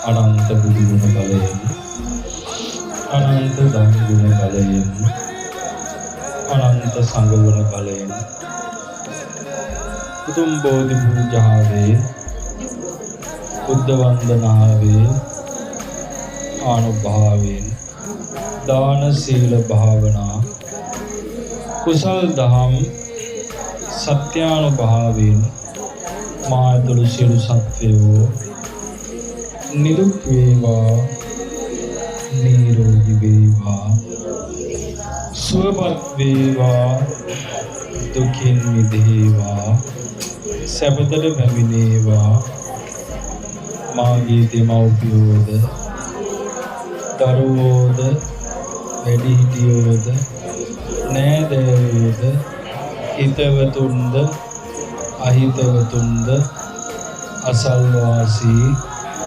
අනන්ත බුදු ගුණ බලයෙන් අනන්ත ධම්ම ගුණ බලයෙන් අනන්ත සංඝ ගුණ බලයෙන් උතුම් බෝධි පූජාවේ බුද්ධ වන්දනාවේ ආනුභාවයෙන් දාන සීල භාවනා කුසල් දහම් සත්‍යානුභාවයෙන් මාතුළු සියලු සත්වයෝ නිදුක් වේවා නිරෝගී වේවා සුවපත් වේවා දුකින් මිදේවා සැපතට පැමිණේවා මාගේ දෙමව්පියෝද දරුවෝද වැඩිහිටියෝද නෑදෑයෝද හිතවතුන්ද අහිතවතුන්ද අසල්වාසී